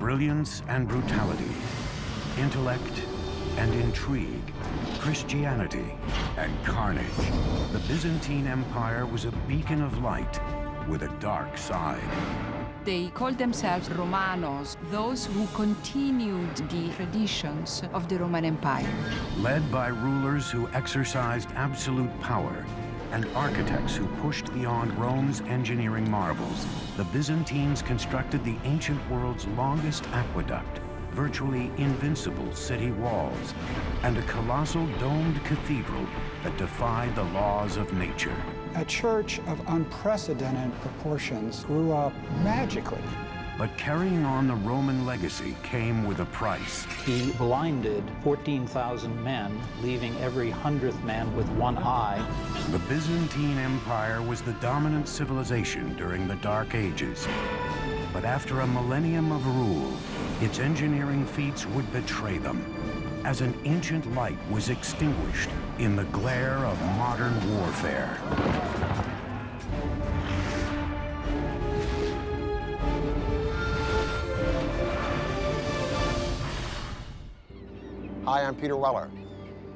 Brilliance and brutality, intellect and intrigue, Christianity and carnage. The Byzantine Empire was a beacon of light with a dark side. They called themselves Romanos, those who continued the traditions of the Roman Empire. Led by rulers who exercised absolute power and architects who pushed beyond Rome's engineering marvels, the Byzantines constructed the ancient world's longest aqueduct, virtually invincible city walls, and a colossal domed cathedral that defied the laws of nature. A church of unprecedented proportions grew up magically. But carrying on the Roman legacy came with a price. He blinded 14,000 men, leaving every 100th man with one eye. The Byzantine Empire was the dominant civilization during the Dark Ages. But after a millennium of rule, its engineering feats would betray them, as an ancient light was extinguished in the glare of modern warfare. Hi, I'm Peter Weller.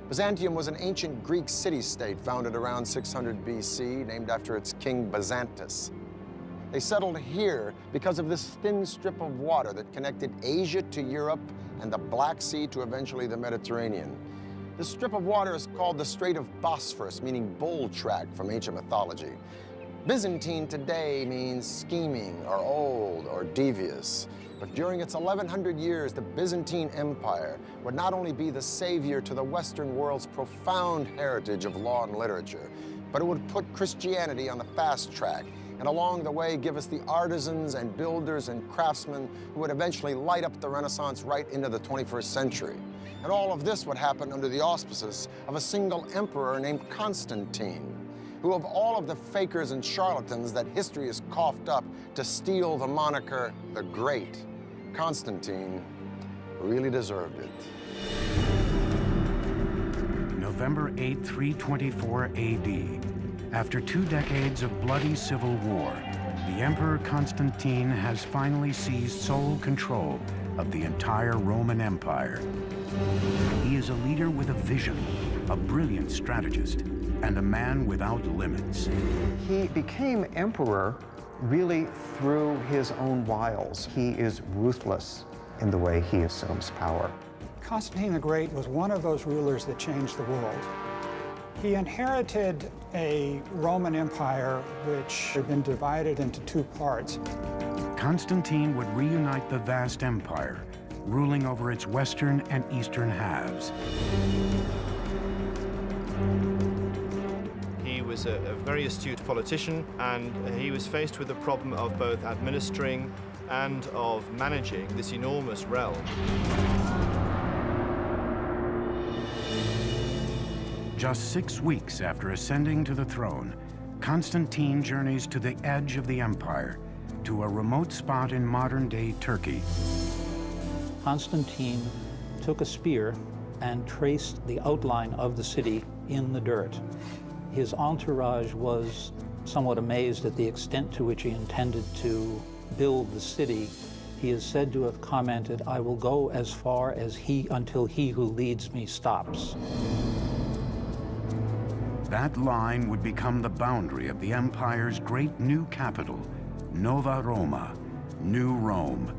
Byzantium was an ancient Greek city-state founded around 600 BC, named after its king Byzantus. They settled here because of this thin strip of water that connected Asia to Europe and the Black Sea to eventually the Mediterranean. This strip of water is called the Strait of Bosphorus, meaning bull track from ancient mythology. Byzantine today means scheming or old or devious. But during its 1100 years, the Byzantine Empire would not only be the savior to the Western world's profound heritage of law and literature, but it would put Christianity on the fast track, and along the way give us the artisans and builders and craftsmen who would eventually light up the Renaissance right into the 21st century. And all of this would happen under the auspices of a single emperor named Constantine, who of all of the fakers and charlatans that history has coughed up to steal the moniker the Great, Constantine really deserved it. November 8, 324 AD. After 2 decades of bloody civil war, the Emperor Constantine has finally seized sole control of the entire Roman Empire. He is a leader with a vision, a brilliant strategist, and a man without limits. He became emperor really through his own wiles. He is ruthless in the way he assumes power. Constantine the Great was one of those rulers that changed the world. He inherited a Roman Empire which had been divided into 2 parts. Constantine would reunite the vast empire, ruling over its western and eastern halves. He was a very astute politician, and he was faced with the problem of both administering and of managing this enormous realm. Just 6 weeks after ascending to the throne, Constantine journeys to the edge of the empire, to a remote spot in modern-day Turkey. Constantine took a spear and traced the outline of the city in the dirt. His entourage was somewhat amazed at the extent to which he intended to build the city. He is said to have commented, "I will go as far as until he who leads me stops." That line would become the boundary of the empire's great new capital, Nova Roma, New Rome.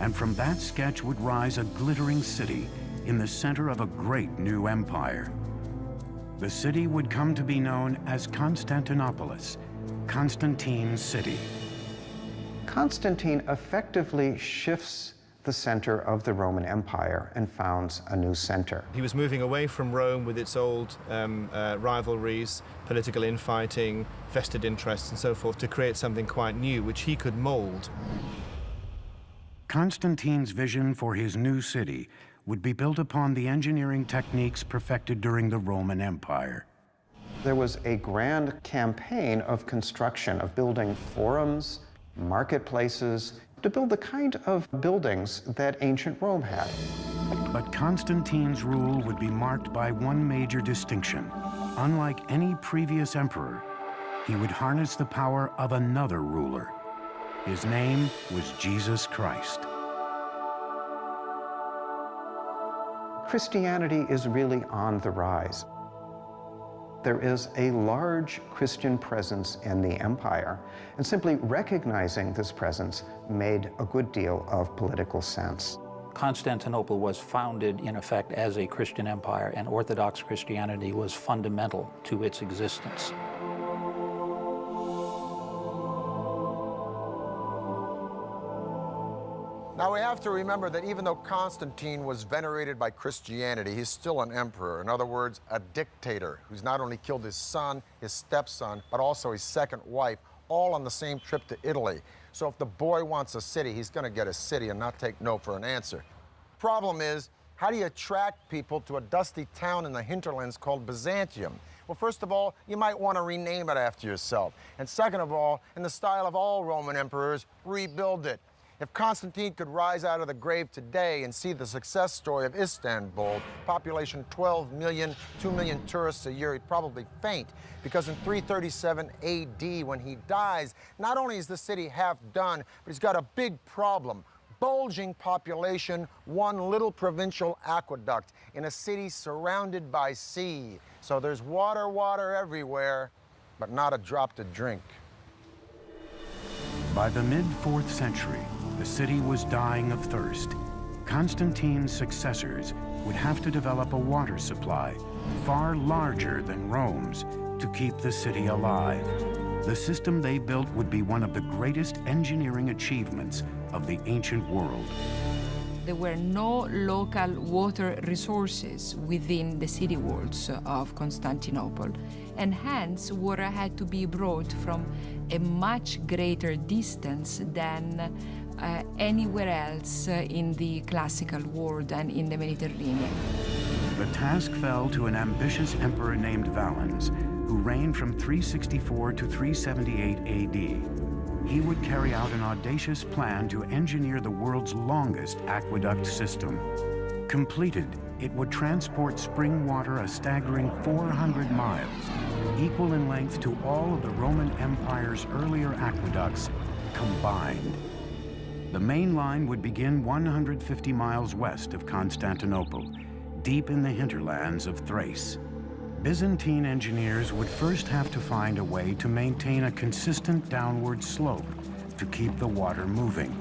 And from that sketch would rise a glittering city in the center of a great new empire. The city would come to be known as Constantinopolis, Constantine's city. Constantine effectively shifts the center of the Roman Empire and founds a new center. He was moving away from Rome with its old rivalries, political infighting, vested interests and so forth, to create something quite new, which he could mold. Constantine's vision for his new city would be built upon the engineering techniques perfected during the Roman Empire. There was a grand campaign of construction, of building forums, marketplaces, to build the kind of buildings that ancient Rome had. But Constantine's rule would be marked by one major distinction. Unlike any previous emperor, he would harness the power of another ruler. His name was Jesus Christ. Christianity is really on the rise. There is a large Christian presence in the empire, and simply recognizing this presence made a good deal of political sense. Constantinople was founded, in effect, as a Christian empire, and Orthodox Christianity was fundamental to its existence. Now we have to remember that even though Constantine was venerated by Christianity, he's still an emperor. In other words, a dictator who's not only killed his son, his stepson, but also his second wife, all on the same trip to Italy. So if the boy wants a city, he's going to get a city and not take no for an answer. Problem is, how do you attract people to a dusty town in the hinterlands called Byzantium? Well, first of all, you might want to rename it after yourself. And second of all, in the style of all Roman emperors, rebuild it. If Constantine could rise out of the grave today and see the success story of Istanbul, population 12 million, 2 million tourists a year, he'd probably faint. Because in 337 AD, when he dies, not only is the city half done, but he's got a big problem. Bulging population, one little provincial aqueduct in a city surrounded by sea. So there's water everywhere, but not a drop to drink. By the mid-4th century, the city was dying of thirst. Constantine's successors would have to develop a water supply far larger than Rome's to keep the city alive. The system they built would be one of the greatest engineering achievements of the ancient world. There were no local water resources within the city walls of Constantinople, and hence water had to be brought from a much greater distance than anywhere else in the classical world and in the Mediterranean. The task fell to an ambitious emperor named Valens, who reigned from 364 to 378 AD. He would carry out an audacious plan to engineer the world's longest aqueduct system. Completed, it would transport spring water a staggering 400 miles, equal in length to all of the Roman Empire's earlier aqueducts combined. The main line would begin 150 miles west of Constantinople, deep in the hinterlands of Thrace. Byzantine engineers would first have to find a way to maintain a consistent downward slope to keep the water moving.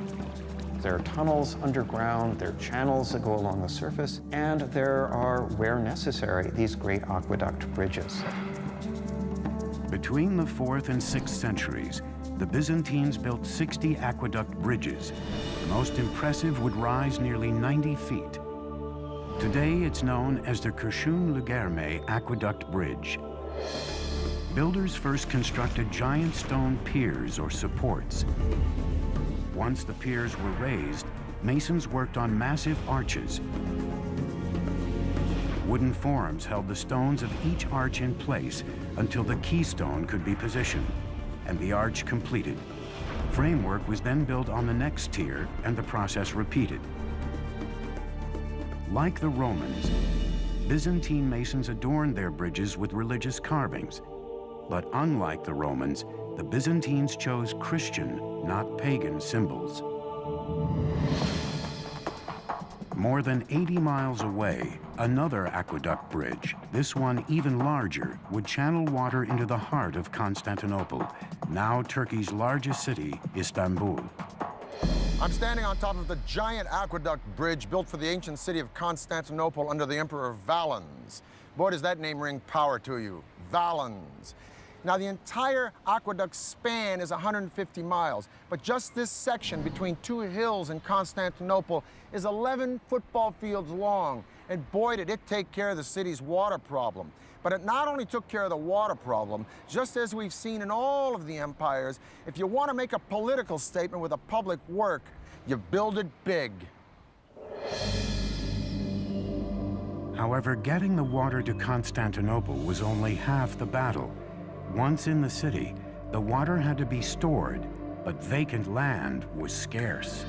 There are tunnels underground, there are channels that go along the surface, and there are, where necessary, these great aqueduct bridges. Between the 4th and 6th centuries, the Byzantines built 60 aqueduct bridges. The most impressive would rise nearly 90 feet. Today, it's known as the Kërshun-Lëgerme Aqueduct Bridge. Builders first constructed giant stone piers or supports. Once the piers were raised, masons worked on massive arches. Wooden forms held the stones of each arch in place until the keystone could be positioned and the arch completed. Framework was then built on the next tier and the process repeated. Like the Romans, Byzantine masons adorned their bridges with religious carvings. But unlike the Romans, the Byzantines chose Christian, not pagan symbols. More than 80 miles away, another aqueduct bridge, this one even larger, would channel water into the heart of Constantinople, now Turkey's largest city, Istanbul. I'm standing on top of the giant aqueduct bridge built for the ancient city of Constantinople under the Emperor Valens. Boy, does that name ring power to you, Valens. Now, the entire aqueduct span is 150 miles, but just this section between two hills in Constantinople is 11 football fields long, and boy, did it take care of the city's water problem. But it not only took care of the water problem, just as we've seen in all of the empires, if you want to make a political statement with a public work, you build it big. However, getting the water to Constantinople was only half the battle. Once in the city, the water had to be stored, but vacant land was scarce.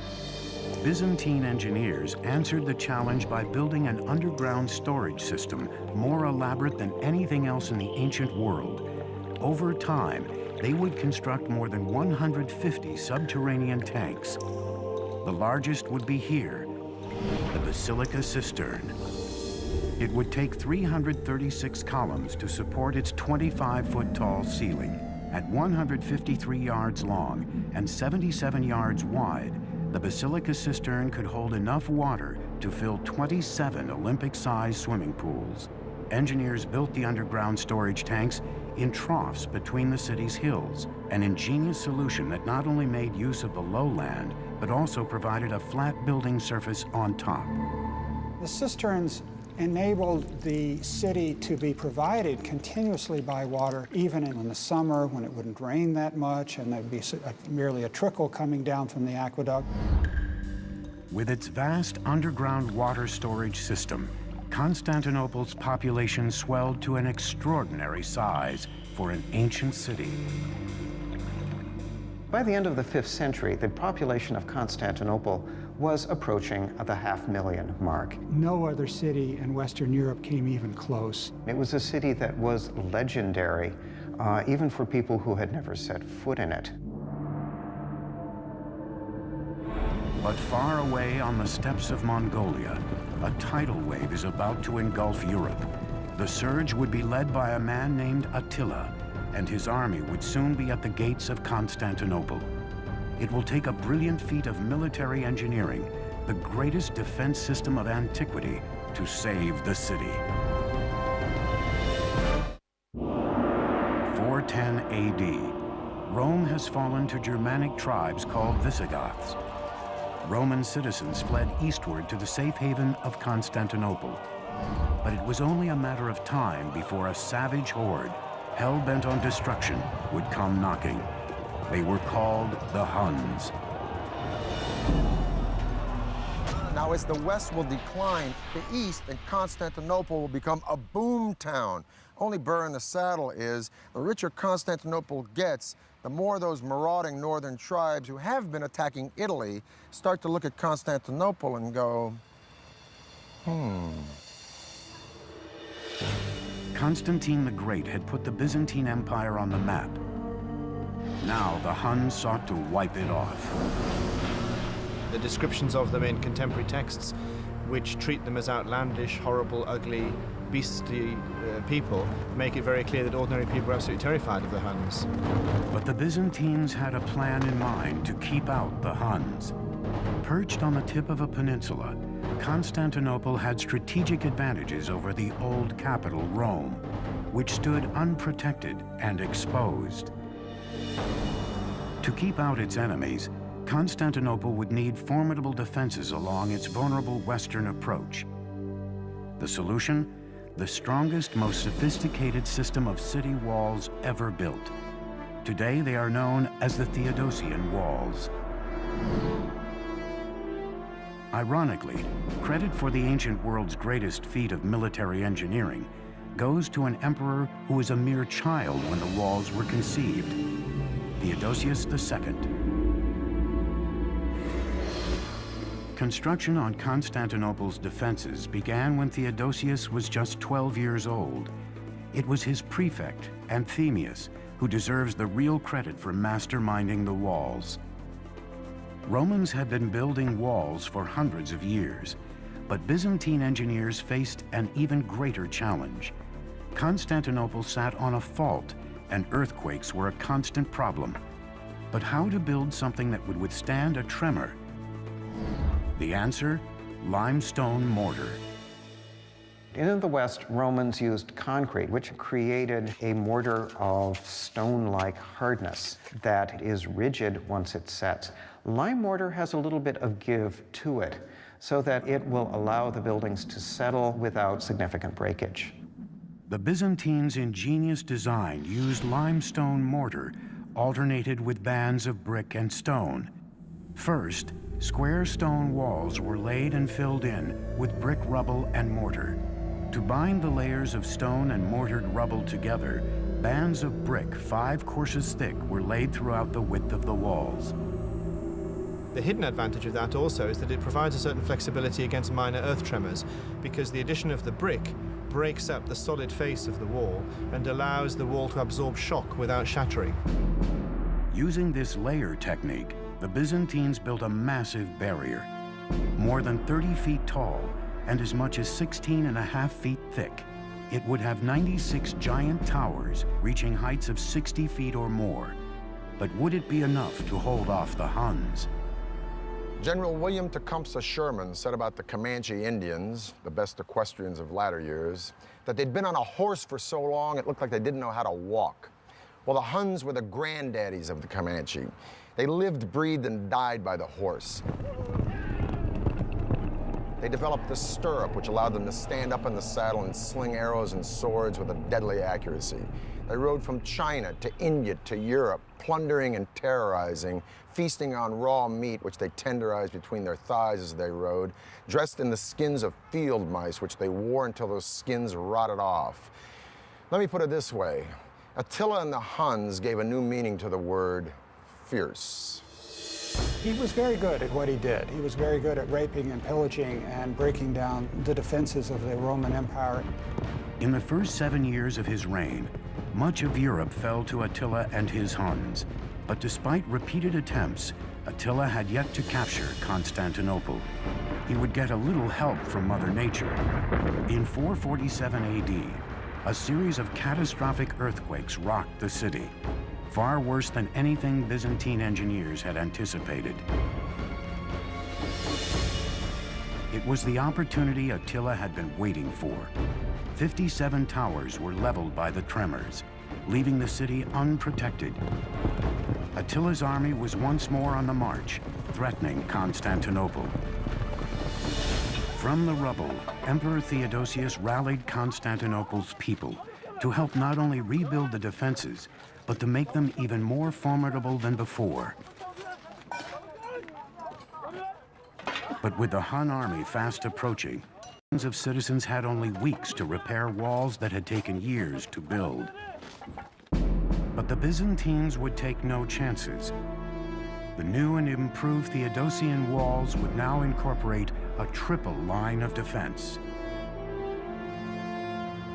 Byzantine engineers answered the challenge by building an underground storage system more elaborate than anything else in the ancient world. Over time, they would construct more than 150 subterranean tanks. The largest would be here, the Basilica Cistern. It would take 336 columns to support its 25-foot-tall ceiling. At 153 yards long and 77 yards wide, the basilica cistern could hold enough water to fill 27 Olympic-sized swimming pools. Engineers built the underground storage tanks in troughs between the city's hills, an ingenious solution that not only made use of the lowland, but also provided a flat building surface on top. The cisterns enabled the city to be provided continuously by water, even in the summer when it wouldn't rain that much and there'd be merely a trickle coming down from the aqueduct. With its vast underground water storage system, Constantinople's population swelled to an extraordinary size for an ancient city. By the end of the 5th century, the population of Constantinople was approaching the 500,000 mark. No other city in Western Europe came even close. It was a city that was legendary, even for people who had never set foot in it. But far away on the steppes of Mongolia, a tidal wave is about to engulf Europe. The surge would be led by a man named Attila, and his army would soon be at the gates of Constantinople. It will take a brilliant feat of military engineering, the greatest defense system of antiquity, to save the city. 410 AD, Rome has fallen to Germanic tribes called Visigoths. Roman citizens fled eastward to the safe haven of Constantinople. But it was only a matter of time before a savage horde, hell-bent on destruction, would come knocking. They were called the Huns. Now, as the West will decline, the East and Constantinople will become a boom town. Only burr in the saddle is, the richer Constantinople gets, the more those marauding northern tribes who have been attacking Italy start to look at Constantinople and go, Constantine the Great had put the Byzantine Empire on the map. Now the Huns sought to wipe it off. The descriptions of them in contemporary texts, which treat them as outlandish, horrible, ugly, beastly people, make it very clear that ordinary people are absolutely terrified of the Huns. But the Byzantines had a plan in mind to keep out the Huns. Perched on the tip of a peninsula, Constantinople had strategic advantages over the old capital, Rome, which stood unprotected and exposed. To keep out its enemies, Constantinople would need formidable defenses along its vulnerable western approach. The solution? The strongest, most sophisticated system of city walls ever built. Today they are known as the Theodosian Walls. Ironically, credit for the ancient world's greatest feat of military engineering goes to an emperor who was a mere child when the walls were conceived, Theodosius II. Construction on Constantinople's defenses began when Theodosius was just 12 years old. It was his prefect, Anthemius, who deserves the real credit for masterminding the walls. Romans had been building walls for hundreds of years, but Byzantine engineers faced an even greater challenge. Constantinople sat on a fault, and earthquakes were a constant problem. But how to build something that would withstand a tremor? The answer? Limestone mortar. In the West, Romans used concrete, which created a mortar of stone-like hardness that is rigid once it sets. Lime mortar has a little bit of give to it, so that it will allow the buildings to settle without significant breakage. The Byzantines' ingenious design used limestone mortar, alternated with bands of brick and stone. First, square stone walls were laid and filled in with brick rubble and mortar. To bind the layers of stone and mortared rubble together, bands of brick 5 courses thick were laid throughout the width of the walls. The hidden advantage of that also is that it provides a certain flexibility against minor earth tremors, because the addition of the brick breaks up the solid face of the wall and allows the wall to absorb shock without shattering. Using this layer technique, the Byzantines built a massive barrier. More than 30 feet tall, and as much as 16.5 feet thick. It would have 96 giant towers reaching heights of 60 feet or more. But would it be enough to hold off the Huns? General William Tecumseh Sherman said about the Comanche Indians, the best equestrians of latter years, that they'd been on a horse for so long it looked like they didn't know how to walk. Well, the Huns were the granddaddies of the Comanche. They lived, breathed, and died by the horse. They developed the stirrup, which allowed them to stand up in the saddle and sling arrows and swords with a deadly accuracy. They rode from China to India to Europe, plundering and terrorizing, feasting on raw meat, which they tenderized between their thighs as they rode, dressed in the skins of field mice, which they wore until those skins rotted off. Let me put it this way. Attila and the Huns gave a new meaning to the word fierce. He was very good at what he did. He was very good at raping and pillaging and breaking down the defenses of the Roman Empire. In the first 7 years of his reign, much of Europe fell to Attila and his Huns. But despite repeated attempts, Attila had yet to capture Constantinople. He would get a little help from Mother Nature. In 447 AD, a series of catastrophic earthquakes rocked the city, far worse than anything Byzantine engineers had anticipated. It was the opportunity Attila had been waiting for. 57 towers were leveled by the tremors, leaving the city unprotected. Attila's army was once more on the march, threatening Constantinople. From the rubble, Emperor Theodosius rallied Constantinople's people to help not only rebuild the defenses, but to make them even more formidable than before. But with the Hun army fast approaching, millions of citizens had only weeks to repair walls that had taken years to build. But the Byzantines would take no chances. The new and improved Theodosian walls would now incorporate a triple line of defense.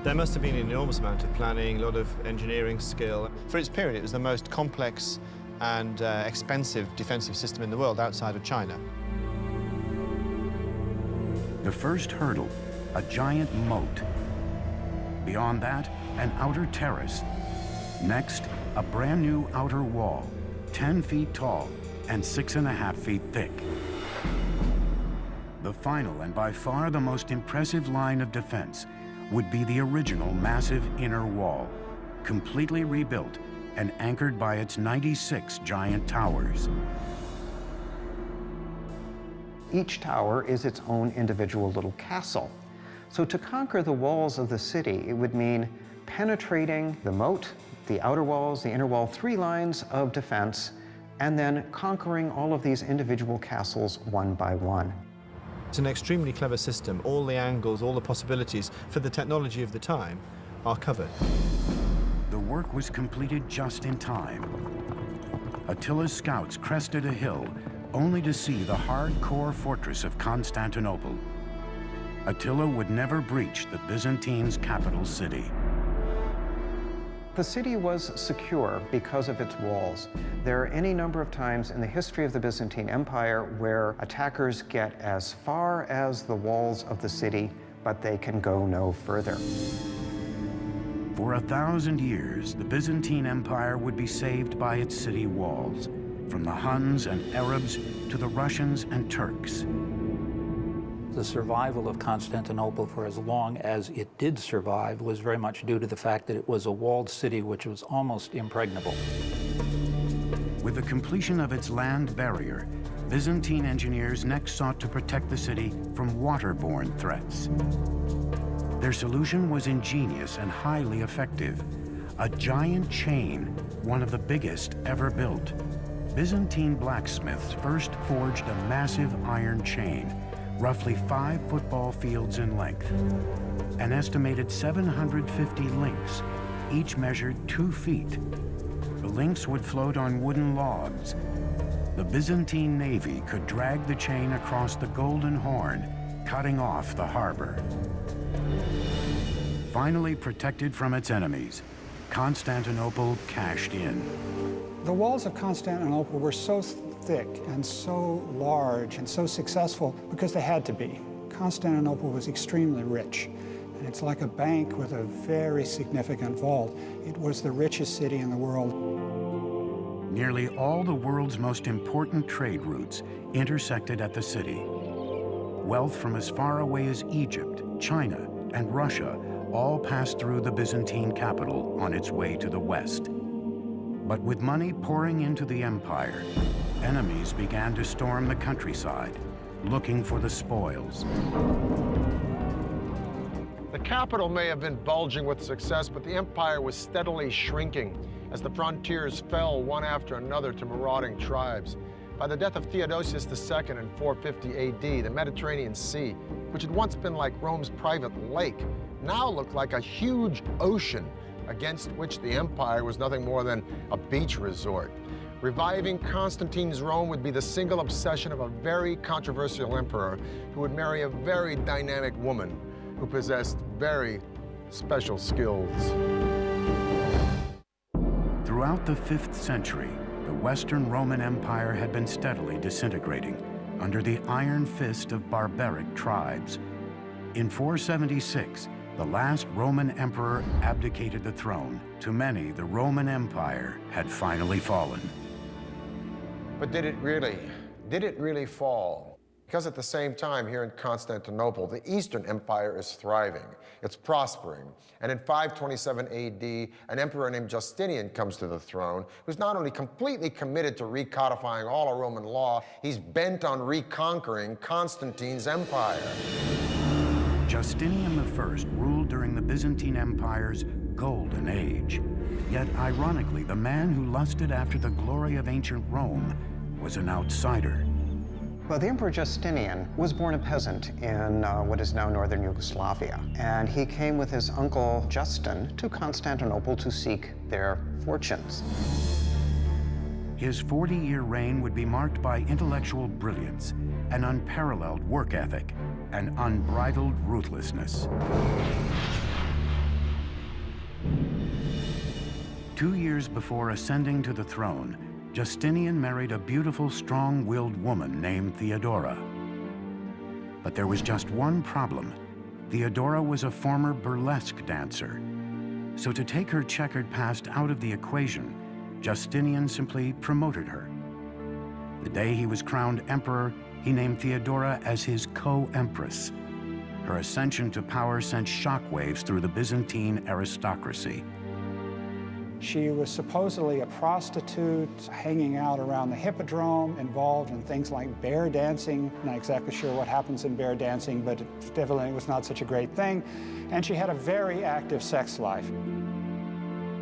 There must have been an enormous amount of planning, a lot of engineering skill. For its period, it was the most complex and expensive defensive system in the world outside of China. The first hurdle, a giant moat. Beyond that, an outer terrace. Next, a brand new outer wall, 10 feet tall and 6.5 feet thick. The final and by far the most impressive line of defense would be the original massive inner wall, completely rebuilt and anchored by its 96 giant towers. Each tower is its own individual little castle. So to conquer the walls of the city, it would mean penetrating the moat, the outer walls, the inner wall, 3 lines of defense, and then conquering all of these individual castles one by one. It's an extremely clever system. All the angles, all the possibilities for the technology of the time are covered. The work was completed just in time. Attila's scouts crested a hill only to see the hardcore fortress of Constantinople. Attila would never breach the Byzantines' capital city. The city was secure because of its walls. There are any number of times in the history of the Byzantine Empire where attackers get as far as the walls of the city, but they can go no further. For 1,000 years, the Byzantine Empire would be saved by its city walls, from the Huns and Arabs to the Russians and Turks. The survival of Constantinople for as long as it did survive was very much due to the fact that it was a walled city which was almost impregnable. With the completion of its land barrier, Byzantine engineers next sought to protect the city from waterborne threats. Their solution was ingenious and highly effective. A giant chain, one of the biggest ever built. Byzantine blacksmiths first forged a massive iron chain, roughly 5 football fields in length. An estimated 750 links, each measured 2 feet. The links would float on wooden logs. The Byzantine navy could drag the chain across the Golden Horn, cutting off the harbor. Finally protected from its enemies, Constantinople cashed in. The walls of Constantinople were so thick and so large and so successful because they had to be. Constantinople was extremely rich, and it's like a bank with a very significant vault. It was the richest city in the world. Nearly all the world's most important trade routes intersected at the city. Wealth from as far away as Egypt, China, and Russia all passed through the Byzantine capital on its way to the west. But with money pouring into the empire, enemies began to storm the countryside, looking for the spoils. The capital may have been bulging with success, but the empire was steadily shrinking as the frontiers fell one after another to marauding tribes. By the death of Theodosius II in 450 AD, the Mediterranean Sea, which had once been like Rome's private lake, now looked like a huge ocean against which the empire was nothing more than a beach resort. Reviving Constantine's Rome would be the single obsession of a very controversial emperor who would marry a very dynamic woman who possessed very special skills. Throughout the 5th century, the Western Roman Empire had been steadily disintegrating under the iron fist of barbaric tribes. In 476, the last Roman emperor abdicated the throne. To many, the Roman Empire had finally fallen. But did it really? Did it really fall? Because at the same time, here in Constantinople, the Eastern Empire is thriving. It's prospering. And in 527 AD, an emperor named Justinian comes to the throne, who's not only completely committed to recodifying all of Roman law, he's bent on reconquering Constantine's empire. Justinian I ruled during the Byzantine Empire's golden age. Yet, ironically, the man who lusted after the glory of ancient Rome was an outsider. Well, the Emperor Justinian was born a peasant in what is now northern Yugoslavia, and he came with his uncle Justin to Constantinople to seek their fortunes. His 40-year reign would be marked by intellectual brilliance, an unparalleled work ethic, and unbridled ruthlessness. 2 years before ascending to the throne, Justinian married a beautiful, strong-willed woman named Theodora. But there was just one problem. Theodora was a former burlesque dancer. So to take her checkered past out of the equation, Justinian simply promoted her. The day he was crowned emperor, he named Theodora as his co-empress. Her ascension to power sent shockwaves through the Byzantine aristocracy. She was supposedly a prostitute hanging out around the hippodrome, involved in things like bear dancing. Not exactly sure what happens in bear dancing, but evidently it was not such a great thing. And she had a very active sex life.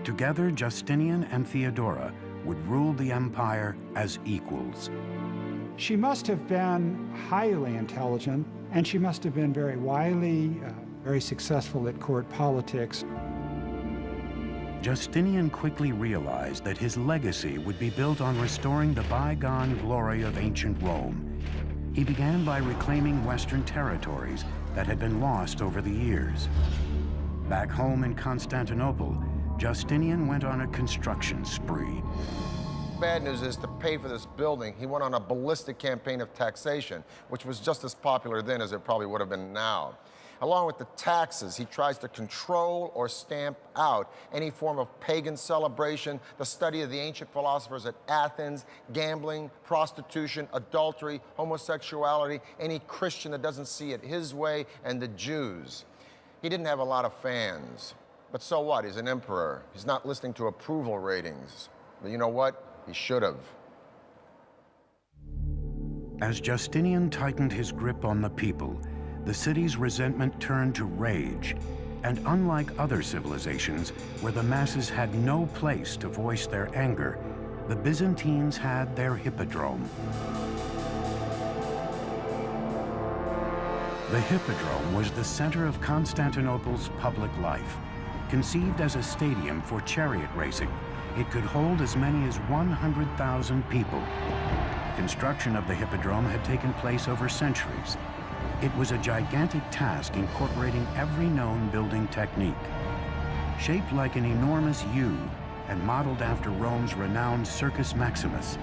Together, Justinian and Theodora would rule the empire as equals. She must have been highly intelligent, and she must have been very wily, very successful at court politics. Justinian quickly realized that his legacy would be built on restoring the bygone glory of ancient Rome. He began by reclaiming Western territories that had been lost over the years. Back home in Constantinople, Justinian went on a construction spree. Bad news is, to pay for this building, he went on a ballistic campaign of taxation, which was just as popular then as it probably would have been now. Along with the taxes, he tries to control or stamp out any form of pagan celebration, the study of the ancient philosophers at Athens, gambling, prostitution, adultery, homosexuality, any Christian that doesn't see it his way, and the Jews. He didn't have a lot of fans, but so what? He's an emperor. He's not listening to approval ratings. But you know what? He should have. As Justinian tightened his grip on the people, the city's resentment turned to rage. And unlike other civilizations, where the masses had no place to voice their anger, the Byzantines had their hippodrome. The hippodrome was the center of Constantinople's public life. Conceived as a stadium for chariot racing, it could hold as many as 100,000 people. Construction of the hippodrome had taken place over centuries. It was a gigantic task incorporating every known building technique. Shaped like an enormous U and modeled after Rome's renowned Circus Maximus,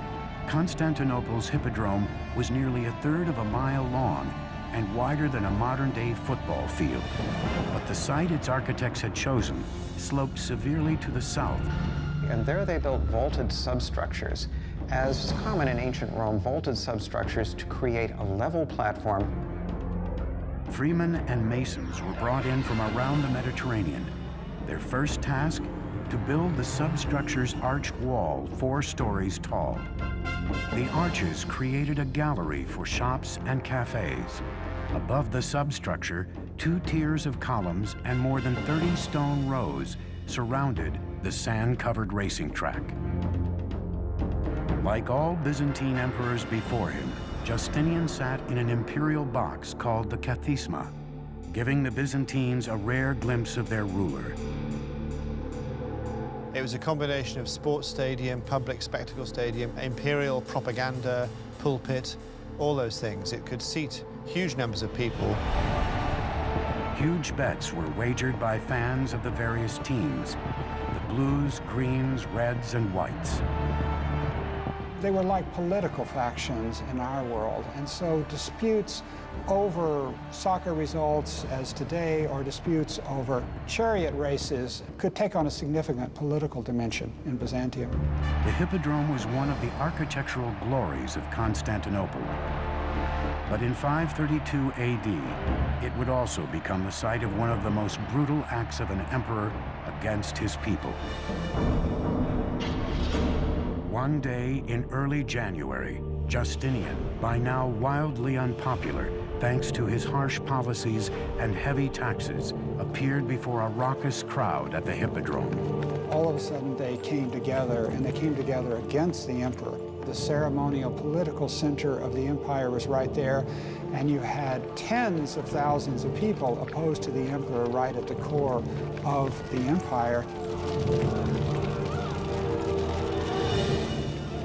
Constantinople's hippodrome was nearly 1/3 of a mile long and wider than a modern-day football field. But the site its architects had chosen sloped severely to the south. And there they built vaulted substructures. As is common in ancient Rome, vaulted substructures to create a level platform. Freemen and masons were brought in from around the Mediterranean. Their first task, to build the substructure's arched wall 4 stories tall. The arches created a gallery for shops and cafes. Above the substructure, 2 tiers of columns and more than 30 stone rows surrounded the sand-covered racing track. Like all Byzantine emperors before him, Justinian sat in an imperial box called the Kathisma, giving the Byzantines a rare glimpse of their ruler. It was a combination of sports stadium, public spectacle stadium, imperial propaganda, pulpit, all those things. It could seat huge numbers of people. Huge bets were wagered by fans of the various teams, the blues, greens, reds, and whites. They were like political factions in our world, and so disputes over soccer results as today, or disputes over chariot races, could take on a significant political dimension in Byzantium. The Hippodrome was one of the architectural glories of Constantinople. But in 532 AD, it would also become the site of one of the most brutal acts of an emperor against his people. One day in early January, Justinian, by now wildly unpopular thanks to his harsh policies and heavy taxes, appeared before a raucous crowd at the Hippodrome. All of a sudden they came together, and they came together against the emperor. The ceremonial political center of the empire was right there, and you had tens of thousands of people opposed to the emperor right at the core of the empire.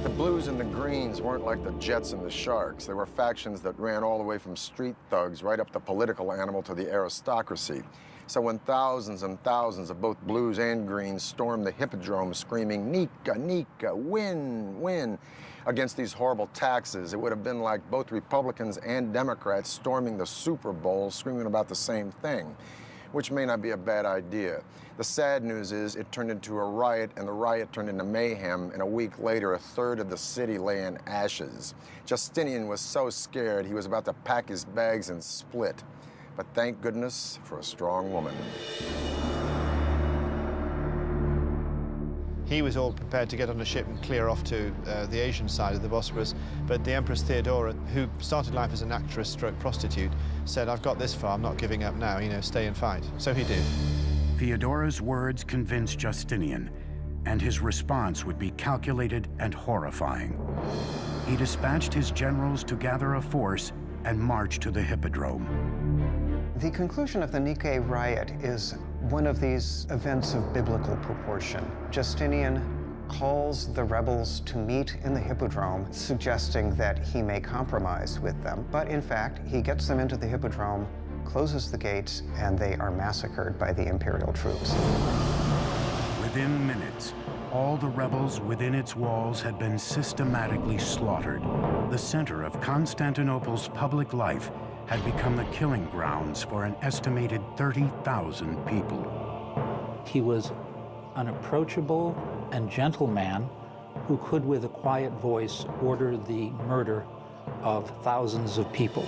The blues and the greens weren't like the Jets and the Sharks. They were factions that ran all the way from street thugs right up the political animal to the aristocracy. So when thousands and thousands of both blues and greens stormed the Hippodrome screaming, "Nika, Nika, win, win," against these horrible taxes, it would have been like both Republicans and Democrats storming the Super Bowl screaming about the same thing, which may not be a bad idea. The sad news is it turned into a riot, and the riot turned into mayhem, and a week later, 1/3 of the city lay in ashes. Justinian was so scared he was about to pack his bags and split. But thank goodness for a strong woman. He was all prepared to get on a ship and clear off to the Asian side of the Bosphorus, but the Empress Theodora, who started life as an actress stroke prostitute, said, "I've got this far, I'm not giving up now, you know, stay and fight." So he did. Theodora's words convinced Justinian, and his response would be calculated and horrifying. He dispatched his generals to gather a force and march to the Hippodrome. The conclusion of the Nike riot is one of these events of biblical proportion. Justinian calls the rebels to meet in the Hippodrome, suggesting that he may compromise with them. But in fact, he gets them into the Hippodrome, closes the gates, and they are massacred by the imperial troops. Within minutes, all the rebels within its walls had been systematically slaughtered. The center of Constantinople's public life had become the killing grounds for an estimated 30,000 people. He was an approachable and gentle man who could, with a quiet voice, order the murder of thousands of people.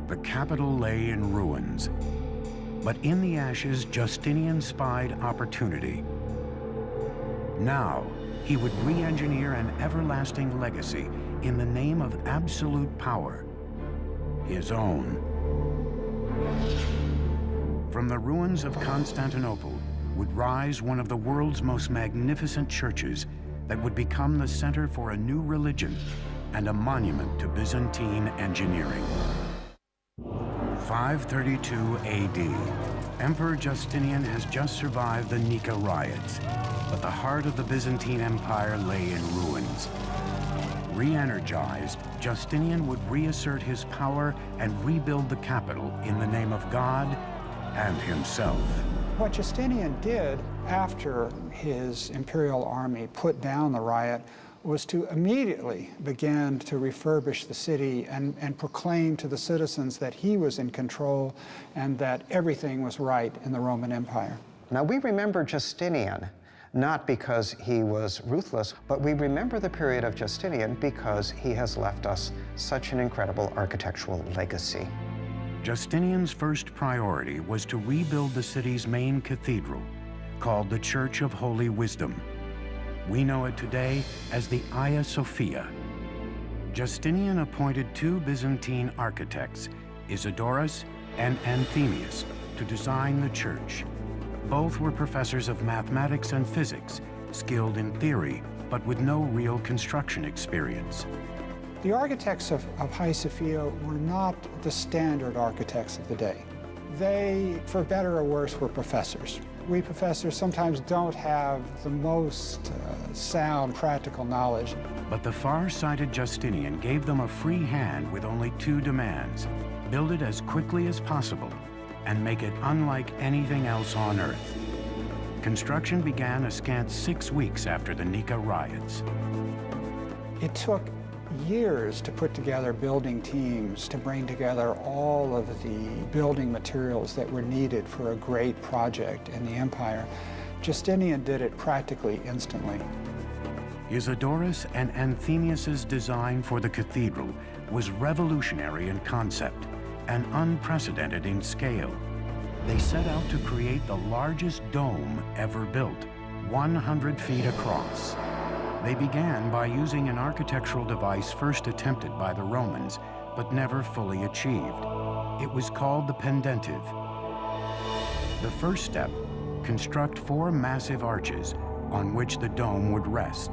The capital lay in ruins, but in the ashes, Justinian spied opportunity. Now, he would re-engineer an everlasting legacy in the name of absolute power, his own. From the ruins of Constantinople would rise one of the world's most magnificent churches that would become the center for a new religion and a monument to Byzantine engineering. 532 AD. Emperor Justinian has just survived the Nika riots, but the heart of the Byzantine Empire lay in ruins. Re-energized, Justinian would reassert his power and rebuild the capital in the name of God and himself. What Justinian did after his imperial army put down the riot was to immediately begin to refurbish the city and proclaim to the citizens that he was in control and that everything was right in the Roman Empire. Now, we remember Justinian not because he was ruthless, but we remember the period of Justinian because he has left us such an incredible architectural legacy. Justinian's first priority was to rebuild the city's main cathedral, called the Church of Holy Wisdom. We know it today as the Hagia Sophia. Justinian appointed two Byzantine architects, Isidorus and Anthemius, to design the church. Both were professors of mathematics and physics, skilled in theory, but with no real construction experience. The architects of Hagia Sophia were not the standard architects of the day. They, for better or worse, were professors. We professors sometimes don't have the most sound practical knowledge. But the far-sighted Justinian gave them a free hand with only two demands: build it as quickly as possible and make it unlike anything else on Earth. Construction began a scant 6 weeks after the Nika riots. It took years to put together building teams, to bring together all of the building materials that were needed for a great project in the empire. Justinian did it practically instantly. Isidorus and Anthemius's design for the cathedral was revolutionary in concept and unprecedented in scale. They set out to create the largest dome ever built, 100 feet across. They began by using an architectural device first attempted by the Romans, but never fully achieved. It was called the pendentive. The first step, construct 4 massive arches on which the dome would rest.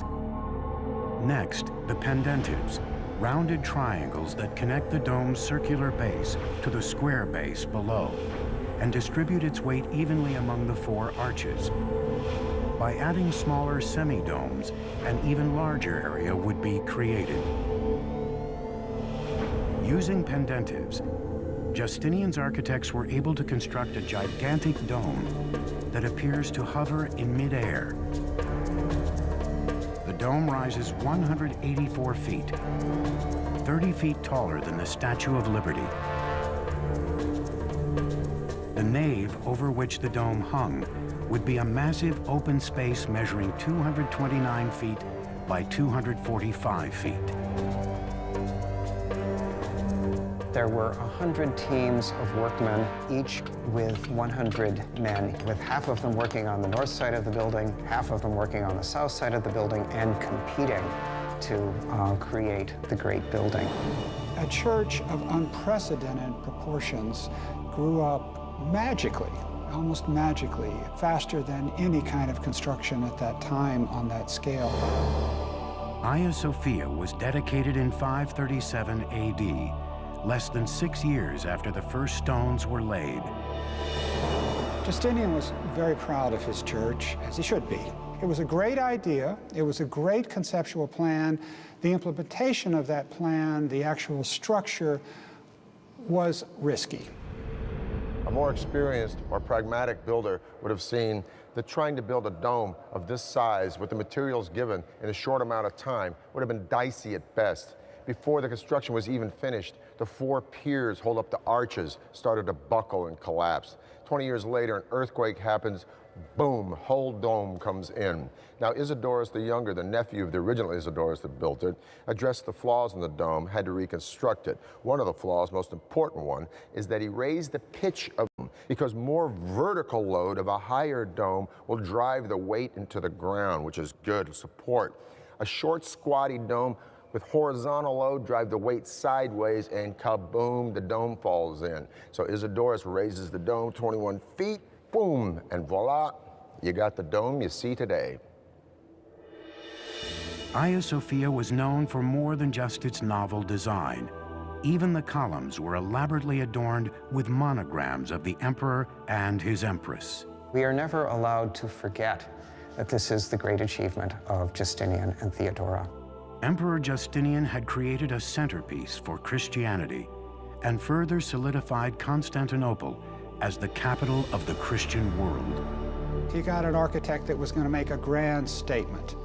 Next, the pendentives, rounded triangles that connect the dome's circular base to the square base below and distribute its weight evenly among the 4 arches. By adding smaller semi-domes, an even larger area would be created. Using pendentives, Justinian's architects were able to construct a gigantic dome that appears to hover in midair. The dome rises 184 feet, 30 feet taller than the Statue of Liberty. The nave over which the dome hung would be a massive open space measuring 229 feet by 245 feet. There were 100 teams of workmen, each with 100 men, with half of them working on the north side of the building, half of them working on the south side of the building, and competing to create the great building. A church of unprecedented proportions grew up magically, almost magically, faster than any kind of construction at that time on that scale. Hagia Sophia was dedicated in 537 AD, less than 6 years after the first stones were laid. Justinian was very proud of his church, as he should be. It was a great idea. It was a great conceptual plan. The implementation of that plan, the actual structure, was risky. A more experienced or pragmatic builder would have seen that trying to build a dome of this size with the materials given in a short amount of time would have been dicey at best. Before the construction was even finished, the 4 piers hold up the arches started to buckle and collapse. 20 years later, an earthquake happens, boom, whole dome comes in. Now, Isidorus the Younger, the nephew of the original Isidorus that built it, addressed the flaws in the dome, had to reconstruct it. One of the flaws, most important one, is that he raised the pitch of them because more vertical load of a higher dome will drive the weight into the ground, which is good support. A short, squatty dome with horizontal load drive the weight sideways, and kaboom, the dome falls in. So Isidorus raises the dome 21 feet, boom, and voila, you got the dome you see today. Hagia Sophia was known for more than just its novel design. Even the columns were elaborately adorned with monograms of the emperor and his empress. We are never allowed to forget that this is the great achievement of Justinian and Theodora. Emperor Justinian had created a centerpiece for Christianity and further solidified Constantinople as the capital of the Christian world. He got an architect that was going to make a grand statement,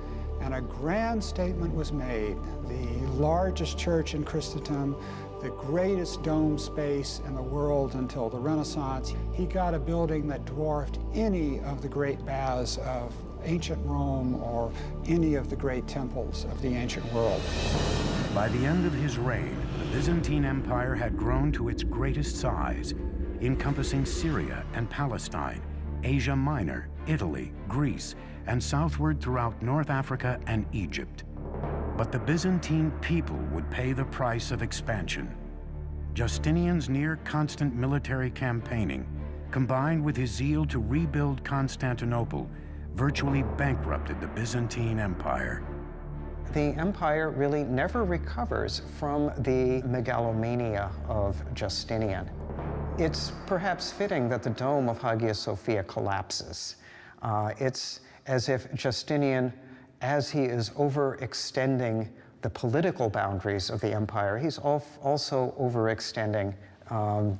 and a grand statement was made. The largest church in Christendom, the greatest dome space in the world until the Renaissance. He got a building that dwarfed any of the great baths of ancient Rome or any of the great temples of the ancient world. By the end of his reign, the Byzantine Empire had grown to its greatest size, encompassing Syria and Palestine, Asia Minor, Italy, Greece, and southward throughout North Africa and Egypt. But the Byzantine people would pay the price of expansion. Justinian's near-constant military campaigning, combined with his zeal to rebuild Constantinople, virtually bankrupted the Byzantine Empire. The empire really never recovers from the megalomania of Justinian. It's perhaps fitting that the dome of Hagia Sophia collapses. It's as if Justinian, as he is overextending the political boundaries of the empire, he's also overextending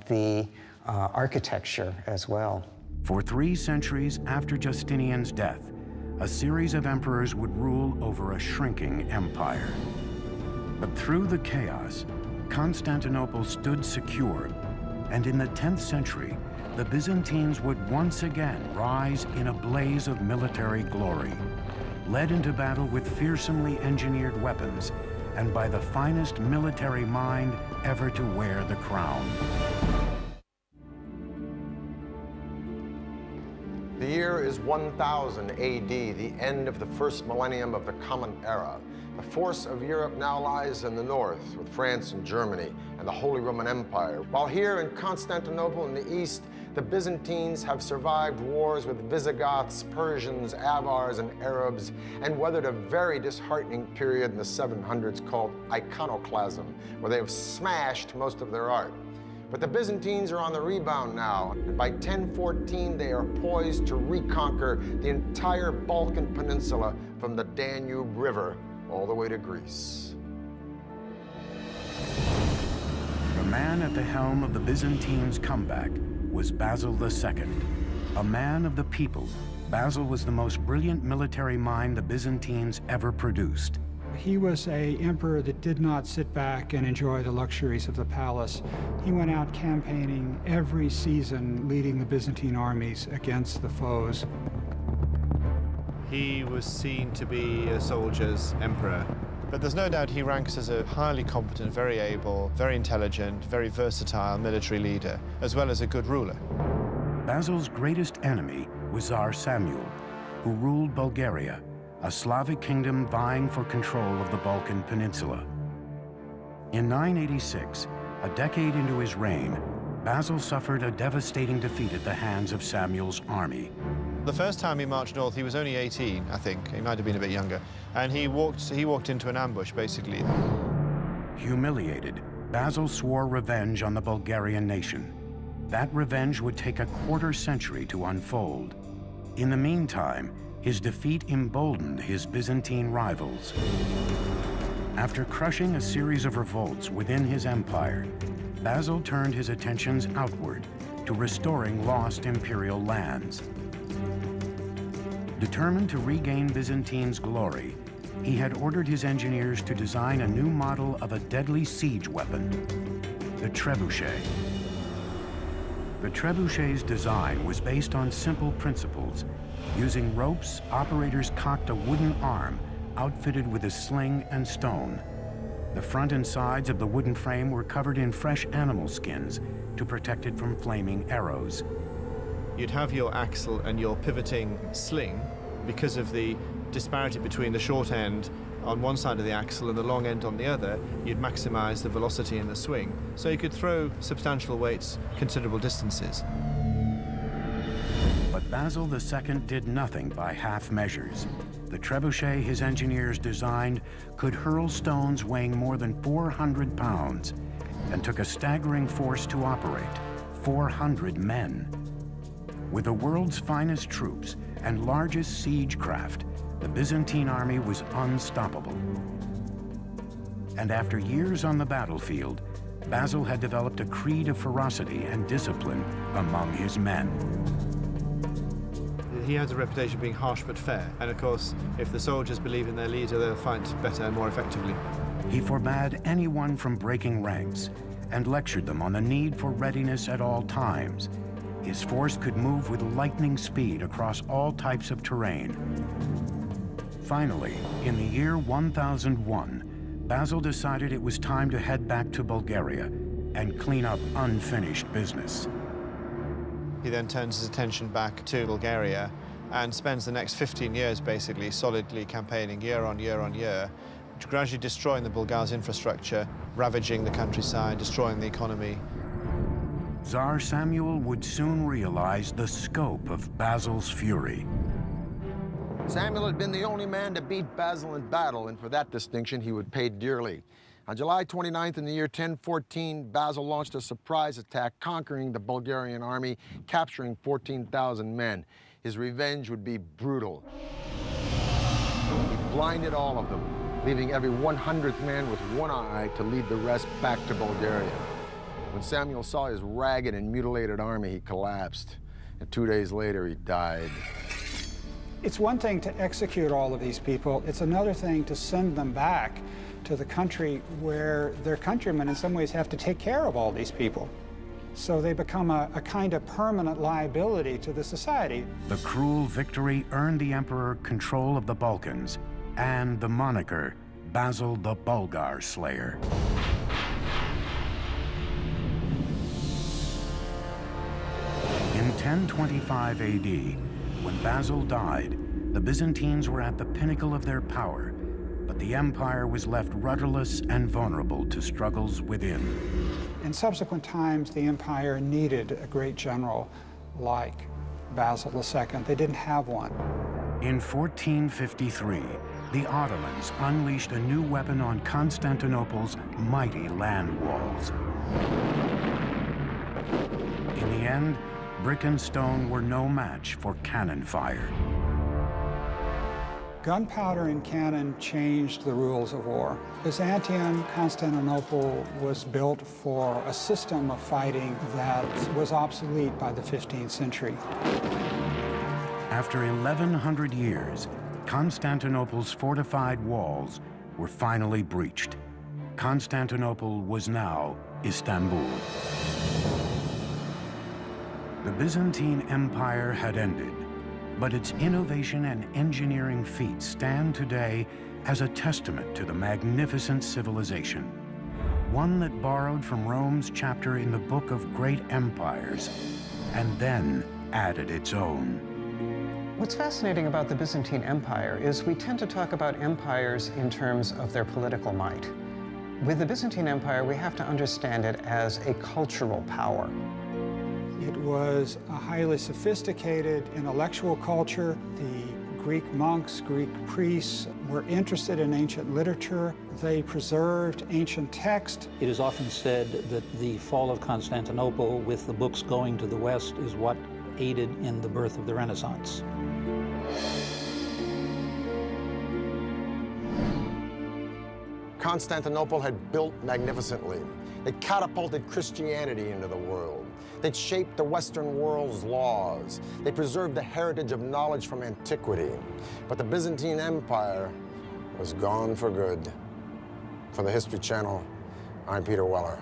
the architecture as well. For 3 centuries after Justinian's death, a series of emperors would rule over a shrinking empire. But through the chaos, Constantinople stood secure, and in the 10th century, the Byzantines would once again rise in a blaze of military glory, led into battle with fearsomely engineered weapons and by the finest military mind ever to wear the crown. The year is 1000 AD, the end of the first millennium of the Common Era. The force of Europe now lies in the north, with France and Germany and the Holy Roman Empire. While here in Constantinople in the east, the Byzantines have survived wars with Visigoths, Persians, Avars, and Arabs, and weathered a very disheartening period in the 700s called iconoclasm, where they have smashed most of their art. But the Byzantines are on the rebound now, and by 1014 they are poised to reconquer the entire Balkan Peninsula from the Danube River all the way to Greece. The man at the helm of the Byzantines' comeback was Basil II. A man of the people, Basil was the most brilliant military mind the Byzantines ever produced. He was an emperor that did not sit back and enjoy the luxuries of the palace. He went out campaigning every season, leading the Byzantine armies against the foes. He was seen to be a soldier's emperor, but there's no doubt he ranks as a highly competent, very able, very intelligent, very versatile military leader, as well as a good ruler. Basil's greatest enemy was Tsar Samuil, who ruled Bulgaria, a Slavic kingdom vying for control of the Balkan Peninsula. In 986, a decade into his reign, Basil suffered a devastating defeat at the hands of Samuil's army. The first time he marched north, he was only 18, I think. He might have been a bit younger. And he walked into an ambush, basically. Humiliated, Basil swore revenge on the Bulgarian nation. That revenge would take a quarter century to unfold. In the meantime, his defeat emboldened his Byzantine rivals. After crushing a series of revolts within his empire, Basil turned his attentions outward to restoring lost imperial lands. Determined to regain Byzantine's glory, he had ordered his engineers to design a new model of a deadly siege weapon, the trebuchet. The trebuchet's design was based on simple principles. Using ropes, operators cocked a wooden arm outfitted with a sling and stone. The front and sides of the wooden frame were covered in fresh animal skins to protect it from flaming arrows. You'd have your axle and your pivoting sling because of the disparity between the short end on one side of the axle and the long end on the other. You'd maximize the velocity in the swing, so you could throw substantial weights considerable distances. But Basil II did nothing by half measures. The trebuchet his engineers designed could hurl stones weighing more than 400 pounds and took a staggering force to operate, 400 men. With the world's finest troops and largest siege craft, the Byzantine army was unstoppable. And after years on the battlefield, Basil had developed a creed of ferocity and discipline among his men. he has a reputation of being harsh but fair. And of course, if the soldiers believe in their leader, they'll fight better and more effectively. He forbade anyone from breaking ranks and lectured them on the need for readiness at all times. His force could move with lightning speed across all types of terrain. Finally, in the year 1001, Basil decided it was time to head back to Bulgaria and clean up unfinished business. He then turns his attention back to Bulgaria and spends the next 15 years basically solidly campaigning year on year on year, gradually destroying the Bulgars' infrastructure, ravaging the countryside, destroying the economy. Tsar Samuel would soon realize the scope of Basil's fury. Samuel had been the only man to beat Basil in battle, and for that distinction, he would pay dearly. On July 29th in the year 1014, Basil launched a surprise attack, conquering the Bulgarian army, capturing 14,000 men. His revenge would be brutal. He blinded all of them, leaving every 100th man with one eye to lead the rest back to Bulgaria. When Samuel saw his ragged and mutilated army, he collapsed, and 2 days later, he died. It's one thing to execute all of these people. It's another thing to send them back to the country where their countrymen in some ways have to take care of all these people. So they become a kind of permanent liability to the society. The cruel victory earned the emperor control of the Balkans and the moniker Basil the Bulgar Slayer. In 1025 AD, when Basil died, the Byzantines were at the pinnacle of their power, but the empire was left rudderless and vulnerable to struggles within. In subsequent times, the empire needed a great general like Basil II. They didn't have one. In 1453, the Ottomans unleashed a new weapon on Constantinople's mighty land walls. In the end, brick and stone were no match for cannon fire. Gunpowder and cannon changed the rules of war. Byzantium, Constantinople was built for a system of fighting that was obsolete by the 15th century. After 1,100 years, Constantinople's fortified walls were finally breached. Constantinople was now Istanbul. The Byzantine Empire had ended, but its innovation and engineering feats stand today as a testament to the magnificent civilization, one that borrowed from Rome's chapter in the Book of Great Empires and then added its own. What's fascinating about the Byzantine Empire is we tend to talk about empires in terms of their political might. With the Byzantine Empire, we have to understand it as a cultural power. It was a highly sophisticated intellectual culture. The Greek monks, Greek priests were interested in ancient literature. They preserved ancient text. It is often said that the fall of Constantinople, with the books going to the West, is what aided in the birth of the Renaissance. Constantinople had built magnificently. They catapulted Christianity into the world. They'd shaped the Western world's laws. They preserved the heritage of knowledge from antiquity. But the Byzantine Empire was gone for good. For the History Channel, I'm Peter Weller.